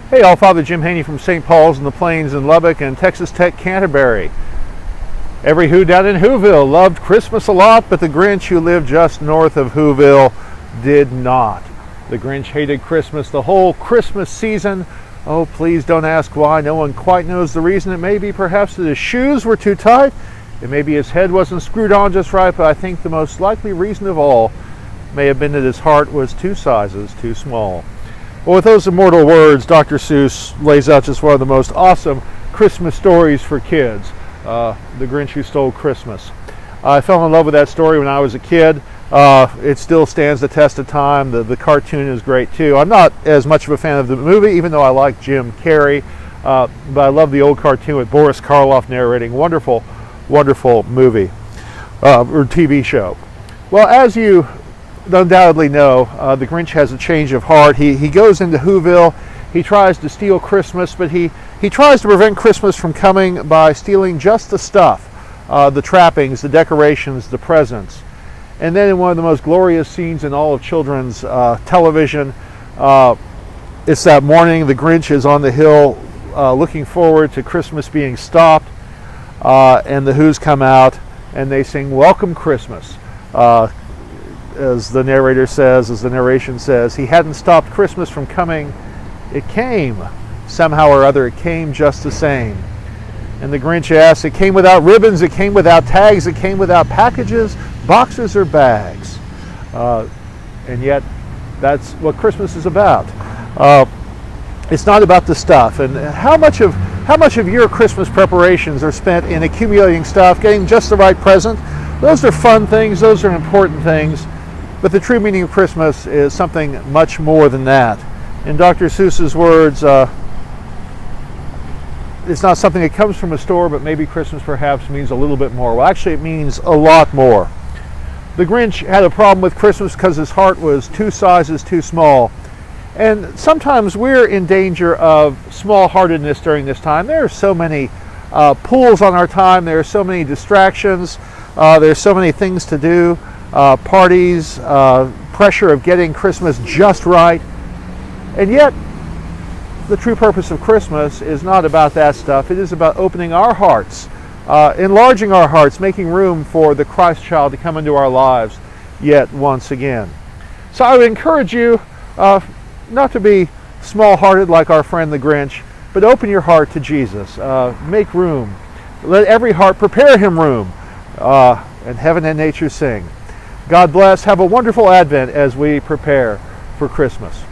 Hey all, Father Jim Haney from St. Paul's in the Plains in Lubbock and Texas Tech Canterbury. Every Who down in Whoville loved Christmas a lot, but the Grinch who lived just north of Whoville did not. The Grinch hated Christmas the whole Christmas season. Oh, please don't ask why. No one quite knows the reason. It may be perhaps that his shoes were too tight. It may be his head wasn't screwed on just right, but I think the most likely reason of all may have been that his heart was 2 sizes too small. Well, with those immortal words, Dr. Seuss lays out just one of the most awesome Christmas stories for kids, The Grinch Who Stole Christmas. I fell in love with that story when I was a kid. It still stands the test of time. The cartoon is great too. I'm not as much of a fan of the movie, even though I like Jim Carrey, but I love the old cartoon with Boris Karloff narrating. Wonderful, wonderful movie or TV show. Well, as you undoubtedly know, the Grinch has a change of heart. He goes into Whoville. He tries to steal Christmas, but he tries to prevent Christmas from coming by stealing just the stuff, the trappings, the decorations, the presents. And then in one of the most glorious scenes in all of children's television, it's that morning the Grinch is on the hill looking forward to Christmas being stopped, and the Who's come out and they sing "Welcome Christmas." As the narrator says, as the narration says, he hadn't stopped Christmas from coming. It came. Somehow or other, it came just the same. And the Grinch asks, it came without ribbons, it came without tags, it came without packages, boxes, or bags. And yet, that's what Christmas is about. It's not about the stuff. And how much of your Christmas preparations are spent in accumulating stuff, getting just the right present? Those are fun things, those are important things. But the true meaning of Christmas is something much more than that. In Dr. Seuss's words, it's not something that comes from a store, but maybe Christmas perhaps means a little bit more. Well, actually, it means a lot more. The Grinch had a problem with Christmas because his heart was 2 sizes too small. And sometimes we're in danger of small-heartedness during this time. There are so many pulls on our time. There are so many distractions. There's so many things to do. Parties, pressure of getting Christmas just right. And yet, the true purpose of Christmas is not about that stuff. It is about opening our hearts, enlarging our hearts, making room for the Christ child to come into our lives yet once again. So I would encourage you not to be small-hearted like our friend the Grinch, but open your heart to Jesus. Make room. Let every heart prepare him room. And heaven and nature sing. God bless. Have a wonderful Advent as we prepare for Christmas.